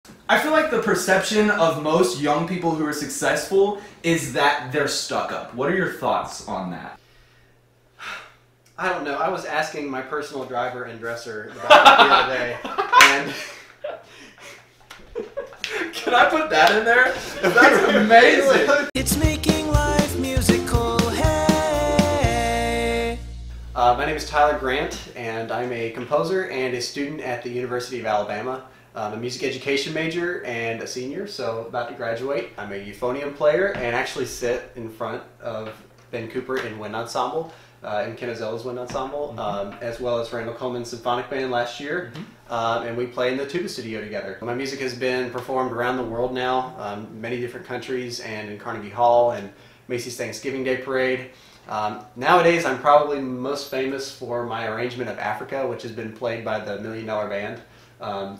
I feel like the perception of most young people who are successful is that they're stuck up. What are your thoughts on that? I don't know. I was asking my personal driver and dresser about it the other day, and Can I put that in there? That's amazing. It's making life musical, hey. My name is Tyler Grant, and I'm a composer and a student at the University of Alabama. I'm a music education major and a senior, so about to graduate. I'm a euphonium player and actually sit in front of Ben Cooper in wind ensemble, in Ken Azella's wind ensemble, as well as Randall Coleman's symphonic band last year, and we play in the tuba studio together. My music has been performed around the world now, many different countries, and in Carnegie Hall and Macy's Thanksgiving Day Parade. Nowadays, I'm probably most famous for my arrangement of Africa, which has been played by the $1 Million Band.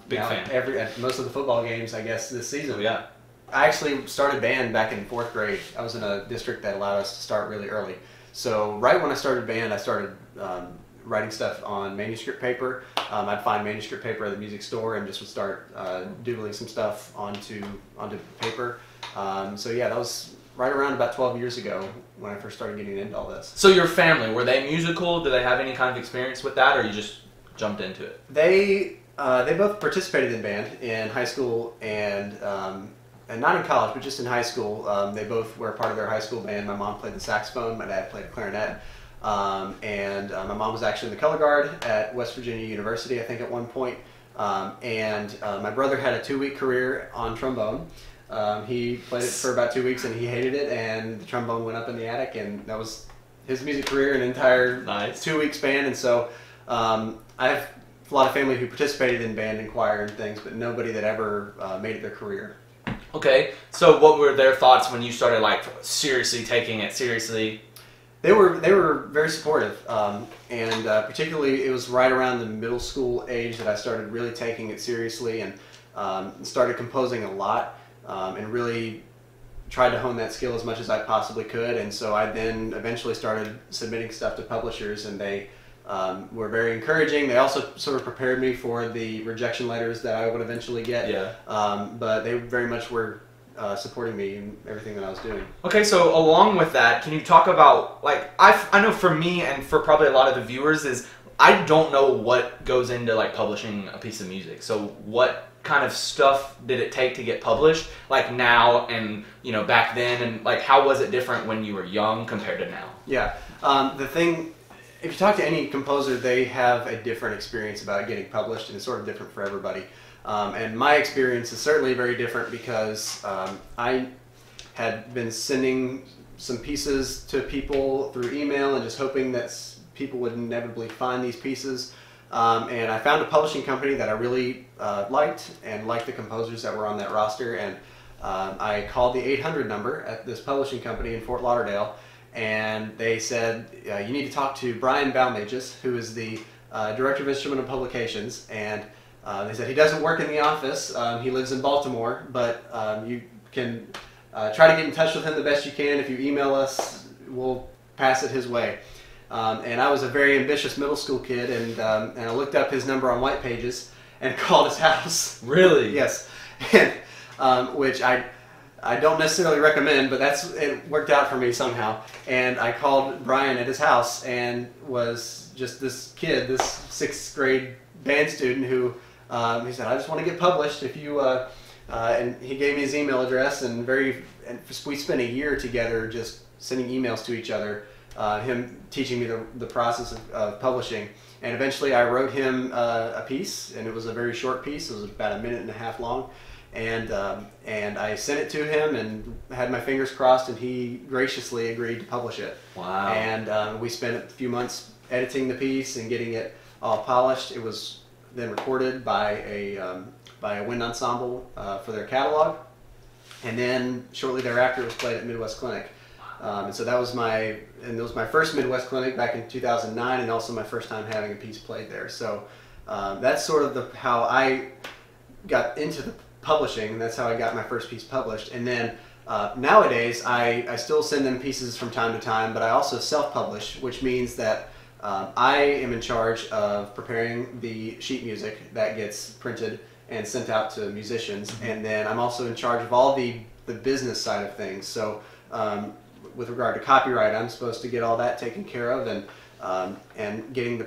Big fan. At most of the football games, I guess, this season. Oh, yeah. I actually started band back in 4th grade. I was in a district that allowed us to start really early. So right when I started band, I started writing stuff on manuscript paper. I'd find manuscript paper at the music store and just would start doodling some stuff onto paper. So yeah, that was right around about 12 years ago when I first started getting into all this. So your family, were they musical? Did they have any kind of experience with that, or you just jumped into it? They both participated in band in high school and not in college, but just in high school. They both were a part of their high school band. My mom played the saxophone, my dad played the clarinet, and my mom was actually in the color guard at West Virginia University, I think, at one point. My brother had a 2-week career on trombone. He played it for about 2 weeks and he hated it, and the trombone went up in the attic, and that was his music career, an entire 2-week span. And so I have a lot of family who participated in band and choir and things, but nobody that ever made it their career. Okay, so what were their thoughts when you started like seriously taking it seriously? They were very supportive, and particularly it was right around the middle school age that I started really taking it seriously and started composing a lot, and really tried to hone that skill as much as I possibly could. And so I then eventually started submitting stuff to publishers, and they were very encouraging. They also sort of prepared me for the rejection letters that I would eventually get. Yeah. But they very much were supporting me in everything that I was doing. Okay, so along with that, can you talk about, like, I know for me and for probably a lot of the viewers is, I don't know what goes into like publishing a piece of music. So what kind of stuff did it take to get published, like now and, you know, back then, and like how was it different when you were young compared to now? Yeah, if you talk to any composer, they have a different experience about getting published, and it's sort of different for everybody. And my experience is certainly very different because I had been sending some pieces to people through email and just hoping that people would inevitably find these pieces. And I found a publishing company that I really liked and liked the composers that were on that roster. And I called the 800 number at this publishing company in Fort Lauderdale, and they said, you need to talk to Brian Balmages, who is the Director of Instrumental Publications. And they said he doesn't work in the office, he lives in Baltimore, but you can try to get in touch with him the best you can. If you email us, we'll pass it his way. And I was a very ambitious middle school kid, and I looked up his number on White Pages and called his house. Really? Yes. And, which I don't necessarily recommend, but it worked out for me somehow. And I called Brian at his house and was just this kid, this 6th grade band student who he said, I just want to get published. If you and he gave me his email address, and we spent a year together just sending emails to each other. Him teaching me the process of publishing, and eventually I wrote him a piece, and it was a very short piece. It was about 1.5 minutes long, and I sent it to him and had my fingers crossed, and he graciously agreed to publish it. Wow! And we spent a few months editing the piece and getting it all polished. It was then recorded by a wind ensemble for their catalog, and then shortly thereafter it was played at Midwest Clinic. And so that was my first Midwest Clinic back in 2009, and also my first time having a piece played there. So that's sort of how I got into the publishing, and that's how I got my first piece published. And then nowadays I still send them pieces from time to time, but I also self-publish, which means that I am in charge of preparing the sheet music that gets printed and sent out to musicians. And then I'm also in charge of all the business side of things. So with regard to copyright, I'm supposed to get all that taken care of, and getting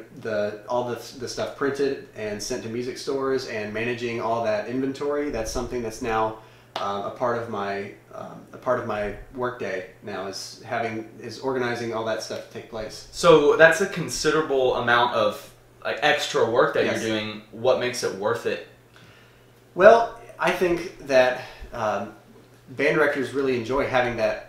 all the stuff printed and sent to music stores, and managing all that inventory. That's something that's now a part of my workday now, is organizing all that stuff to take place. So that's a considerable amount of like extra work that Yes. you're doing. What makes it worth it? Well, I think that band directors really enjoy having that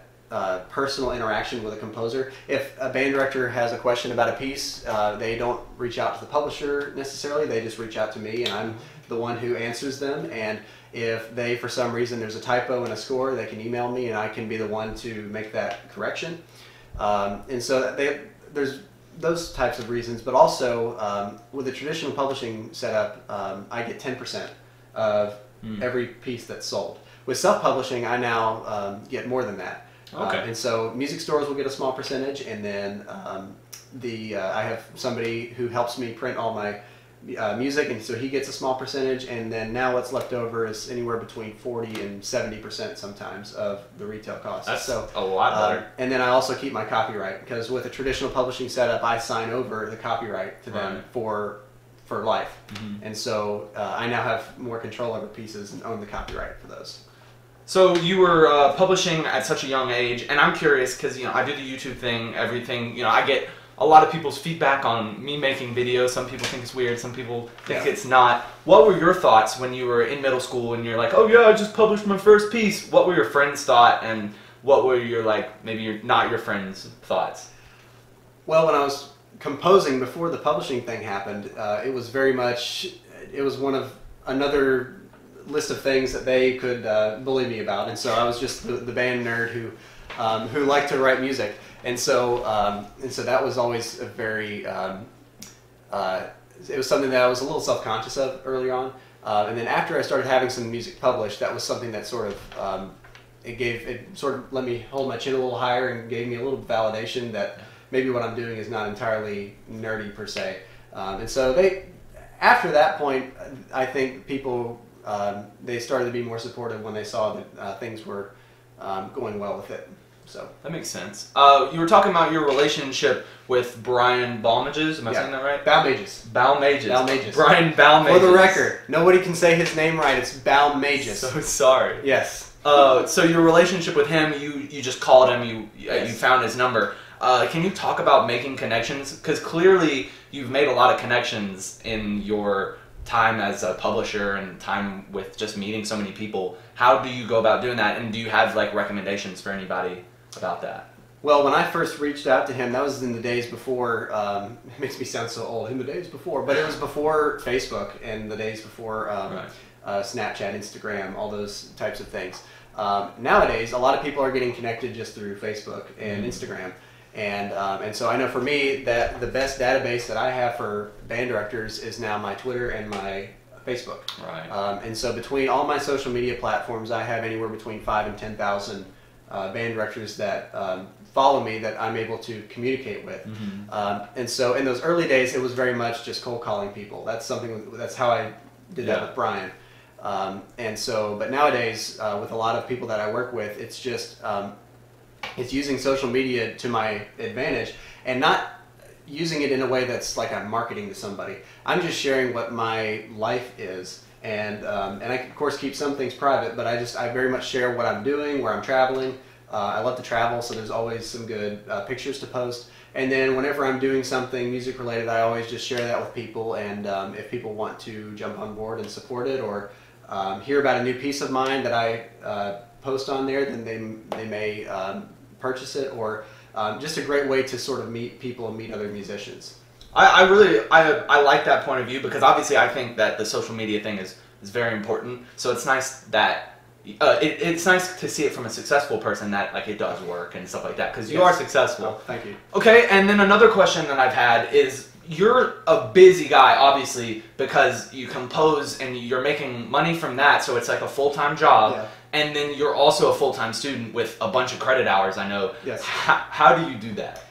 personal interaction with a composer. If a band director has a question about a piece, they don't reach out to the publisher necessarily. They just reach out to me, and I'm the one who answers them. And if they, for some reason, there's a typo in a score, they can email me, and I can be the one to make that correction. And so there's those types of reasons. But also, with the traditional publishing setup, I get 10% of every piece that's sold. With self-publishing, I now get more than that. Okay. And so music stores will get a small percentage, and then I have somebody who helps me print all my music, and so he gets a small percentage, and then now what's left over is anywhere between 40 and 70% sometimes of the retail cost. That's so a lot better. And then I also keep my copyright, because with a traditional publishing setup, I sign over the copyright to them for life. And so I now have more control over pieces and own the copyright for those. So you were publishing at such a young age, and I'm curious because I do the YouTube thing, everything. I get a lot of people's feedback on me making videos. Some people think it's weird, some people think it's not. What were your thoughts when you were in middle school and you're like, oh yeah, I just published my first piece? What were your friends' thought, and what were your not your friends' thoughts? Well, when I was composing before the publishing thing happened, it was one of another list of things that they could bully me about, and so I was just the band nerd who liked to write music, and so that was always a very it was something that I was a little self-conscious of early on, and then after I started having some music published, that was something that sort of it sort of let me hold my chin a little higher and gave me a little validation that maybe what I'm doing is not entirely nerdy per se, and so after that point, I think people they started to be more supportive when they saw that things were going well with it. So that makes sense. You were talking about your relationship with Brian Balmages. Am I saying that right? Balmages. Balmages. Brian Balmages. For the record, nobody can say his name right. It's Balmages. So sorry. Yes. So your relationship with him, you just called him. You found his number. Can you talk about making connections? Because clearly you've made a lot of connections in your time as a publisher and time with just meeting so many people. How do you go about doing that, and do you have recommendations for anybody about that? Well, when I first reached out to him, that was in the days before, it makes me sound so old, in the days before, but it was before Facebook and the days before Snapchat, Instagram, all those types of things. Nowadays, a lot of people are getting connected just through Facebook and Instagram. And so I know for me that the best database that I have for band directors is now my Twitter and my Facebook. Right. And so between all my social media platforms, I have anywhere between 5,000 and 10,000 band directors that follow me that I'm able to communicate with. And so in those early days, it was very much just cold calling people. That's how I did that with Brian. But nowadays, with a lot of people that I work with, it's just it's using social media to my advantage, and not using it in a way that's like I'm marketing to somebody. I'm just sharing what my life is, and I of course keep some things private, but I very much share what I'm doing, where I'm traveling. I love to travel, so there's always some good pictures to post. And then whenever I'm doing something music related, I always just share that with people, and if people want to jump on board and support it, or hear about a new piece of mine that I post on there, then they may purchase it, or just a great way to sort of meet people and meet other musicians. I really like that point of view, because obviously I think that the social media thing is very important. So it's nice that it's nice to see it from a successful person that it does work and stuff like that, because you are successful. Oh, thank you. Okay, and then another question that I've had is, you're a busy guy, obviously, because you compose and you're making money from that, so it's like a full-time job. Yeah. And then you're also a full-time student with a bunch of credit hours, I know. Yes. How do you do that?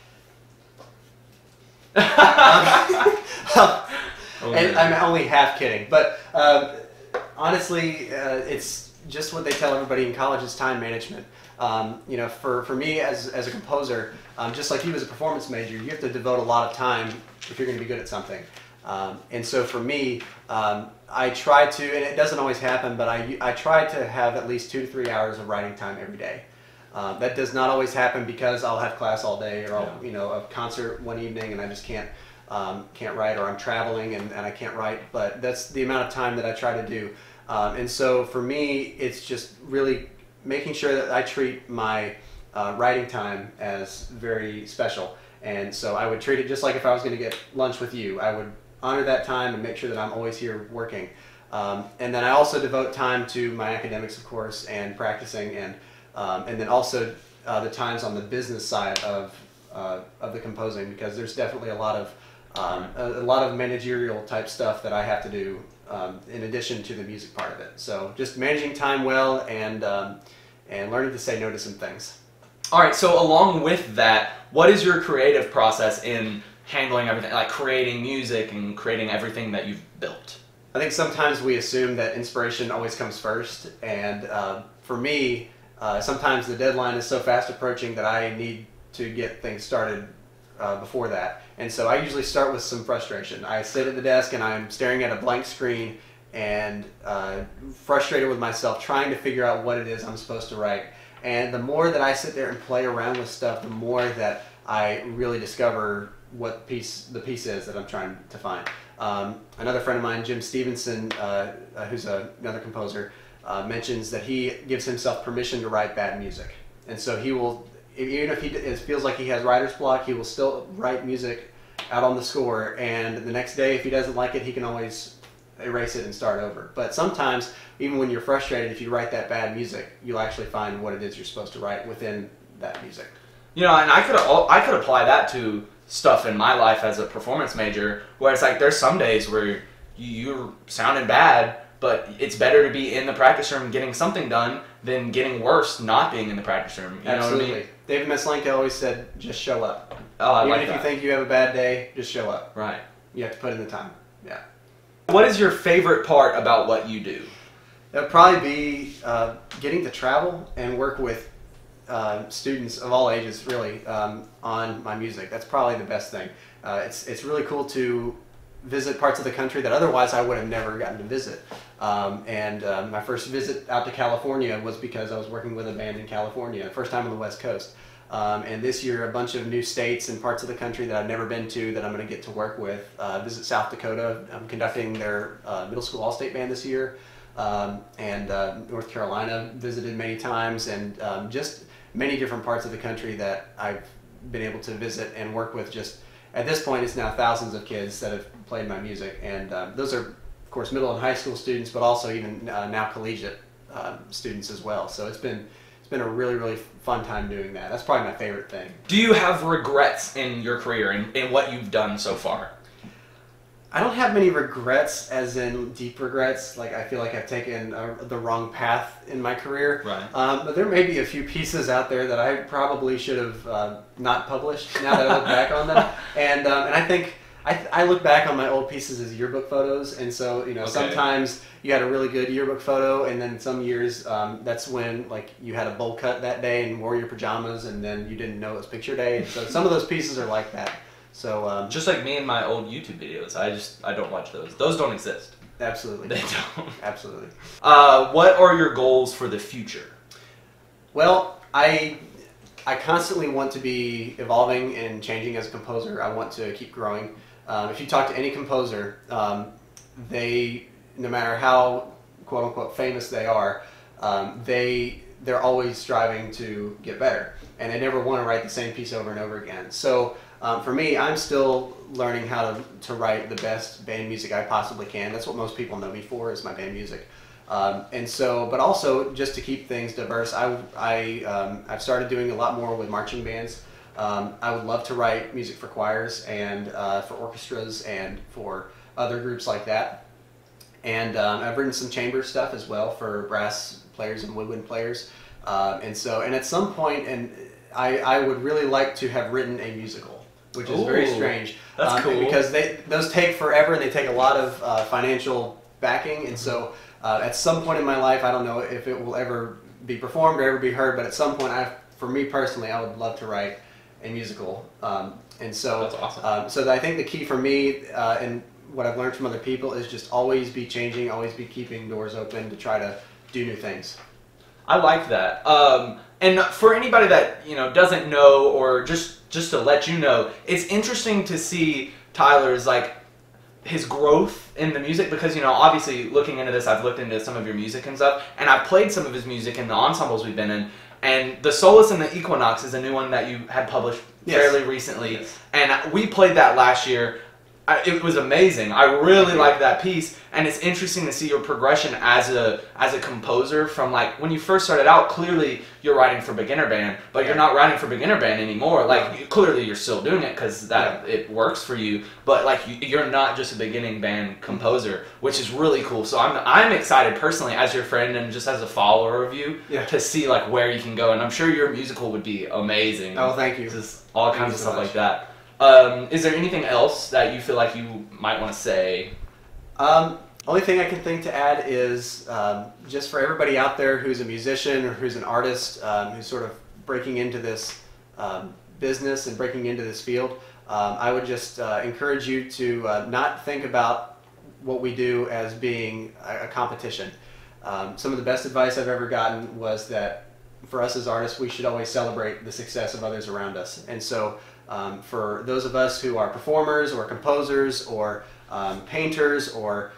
And I'm only half kidding, but Honestly, it's just what they tell everybody in college is time management. You know, for me as a composer, just like you as a performance major, you have to devote a lot of time if you're going to be good at something. And so for me, I try to, and it doesn't always happen, but I try to have at least 2 to 3 hours of writing time every day. That does not always happen because I'll have class all day, or I'll, you know, a concert one evening and I just can't write, or I'm traveling and I can't write. But that's the amount of time that I try to do. And so for me, it's just really making sure that I treat my writing time as very special. And so I would treat it just like if I was going to get lunch with you. I would honor that time and make sure that I'm always here working. And then I also devote time to my academics, of course, and practicing, and then also the times on the business side of the composing, because there's definitely a lot of managerial type stuff that I have to do in addition to the music part of it. So just managing time well, and learning to say no to some things. All right, so along with that, what is your creative process in handling everything, like creating music and creating everything that you've built? I think sometimes we assume that inspiration always comes first, and for me, sometimes the deadline is so fast approaching that I need to get things started before that. And so I usually start with some frustration. I sit at the desk and I'm staring at a blank screen and frustrated with myself, trying to figure out what it is I'm supposed to write. And the more that I sit there and play around with stuff, the more that I really discover what the piece is that I'm trying to find. Another friend of mine, Jim Stevenson, who's another composer, mentions that he gives himself permission to write bad music. And so he will, even if it feels like he has writer's block, he will still write music out on the score, and the next day, if he doesn't like it, he can always erase it and start over. But sometimes, even when you're frustrated, if you write that bad music, you'll actually find what it is you're supposed to write within that music. You know, and I could apply that to stuff in my life as a performance major, where it's like there's some days where you're sounding bad, but it's better to be in the practice room getting something done than getting worse not being in the practice room. You Absolutely. know what I mean? David Meslenka always said, just show up. Oh, I Even like if that. you think you have a bad day, just show up. Right. You have to put in the time. Yeah. What is your favorite part about what you do? It would probably be getting to travel and work with students of all ages, really, on my music. That's probably the best thing. It's really cool to visit parts of the country that otherwise I would have never gotten to visit. My first visit out to California was because I was working with a band in California, first time on the West Coast. And this year, a bunch of new states and parts of the country that I've never been to that I'm going to get to work with. Visit South Dakota. I'm conducting their middle school all-state band this year. North Carolina visited many times, and just many different parts of the country that I've been able to visit and work with. Just at this point, it's now thousands of kids that have played my music, and those are, of course, middle and high school students, but also even now collegiate students as well. So it's been a really, really fun time doing that. That's probably my favorite thing. Do you have regrets in your career in what you've done so far? I don't have many regrets, as in deep regrets. Like, I feel like I've taken the wrong path in my career. Right. But there may be a few pieces out there that I probably should have not published now that I look back on them. And I think I look back on my old pieces as yearbook photos, and so, you know, sometimes you had a really good yearbook photo, and then some years that's when, like, you had a bowl cut that day and wore your pajamas, and then you didn't know it was picture day. And so some of those pieces are like that. So just like me and my old YouTube videos, I don't watch those. Those don't exist. Absolutely. They don't. Absolutely. What are your goals for the future? Well, I constantly want to be evolving and changing as a composer. I want to keep growing. If you talk to any composer, they, no matter how quote unquote famous they are, they're always striving to get better, and they never want to write the same piece over and over again. So for me, I'm still learning how to write the best band music I possibly can. That's what most people know me for, is my band music. But also just to keep things diverse, I've started doing a lot more with marching bands. I would love to write music for choirs and for orchestras and for other groups like that. And I've written some chamber stuff as well for brass players and woodwind players. And at some point, I would really like to have written a musical, which is very strange. That's cool. Because those take forever and they take a lot of financial backing. And so At some point in my life, I don't know if it will ever be performed or ever be heard, but at some point, for me personally, I would love to write a musical. And so, That's awesome. So I think the key for me and what I've learned from other people is just always be changing, always be keeping doors open to try to do new things. I like that. And for anybody that doesn't know, or just to let you know, it's interesting to see Tyler's his growth in the music, because obviously looking into this, I've looked into some of your music and stuff, and I've played some of his music in the ensembles we've been in. And the Solace and the Equinox is a new one that you had published fairly recently, and we played that last year. It was amazing. I really liked that piece, and it's interesting to see your progression as a composer from when you first started out. Clearly, you're writing for beginner band, but you're not writing for beginner band anymore. Clearly, you're still doing it because it works for you. But you're not just a beginning band composer, which is really cool. So I'm excited personally as your friend and just as a follower of you to see where you can go. And I'm sure your musical would be amazing. Oh, thank you. Just all kinds of stuff like that. Is there anything else that you feel like you might want to say? Only thing I can think to add is just for everybody out there who's a musician or who's an artist who's sort of breaking into this business and breaking into this field, I would just encourage you to not think about what we do as being a competition. Some of the best advice I've ever gotten was that for us as artists, we should always celebrate the success of others around us. And so for those of us who are performers or composers or painters or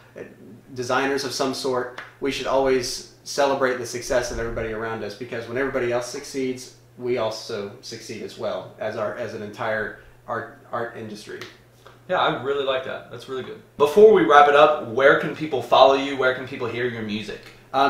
designers of some sort, we should always celebrate the success of everybody around us, because when everybody else succeeds, we also succeed as well as an entire art industry. Yeah, I really like that. That's really good. Before we wrap it up, where can people follow you? Where can people hear your music?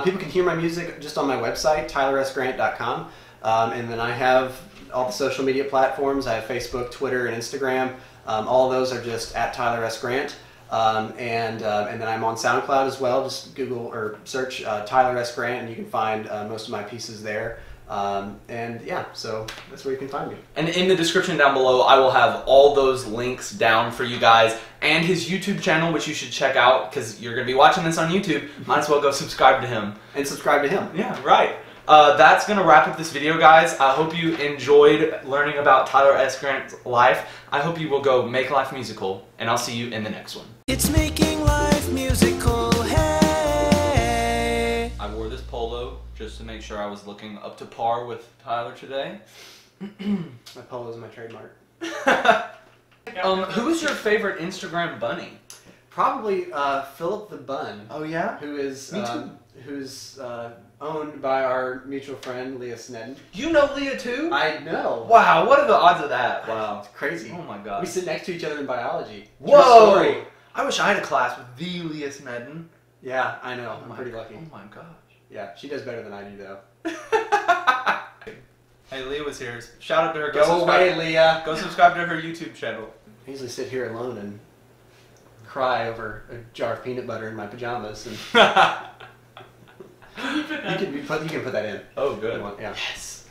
People can hear my music just on my website, tylersgrant.com. And then I have all the social media platforms. I have Facebook, Twitter, and Instagram. All of those are just at Tyler S. Grant. And then I'm on SoundCloud as well. Just Google or search Tyler S. Grant, and you can find most of my pieces there. And yeah, so that's where you can find me. And in the description down below, I will have all those links down for you guys, and his YouTube channel, which you should check out because you're going to be watching this on YouTube. Might as well go subscribe to him. And subscribe to him. Yeah, right. That's going to wrap up this video, guys. I hope you enjoyed learning about Tyler S. Grant's life. I hope you will go make life musical, and I'll see you in the next one. It's making life musical, hey. I wore this polo just to make sure I was looking up to par with Tyler today. My polo is my trademark. Who is your favorite Instagram bunny? Probably Philip the Bun. Oh yeah? Who is Me too. who's owned by our mutual friend Leah Snedden. You know Leah too? I know. Wow, what are the odds of that? Wow. It's crazy. Oh my god. We sit next to each other in biology. Whoa! True story. I wish I had a class with the Leah Snedden. Yeah, I know. Oh I'm pretty lucky. Oh my gosh. Yeah, she does better than I do though. Hey, Leah was here. Shout out to her. Go away, Leah. Go subscribe to her YouTube channel. I usually sit here alone and cry over a jar of peanut butter in my pajamas. And you can put that in. Oh, good. Yeah. Yes.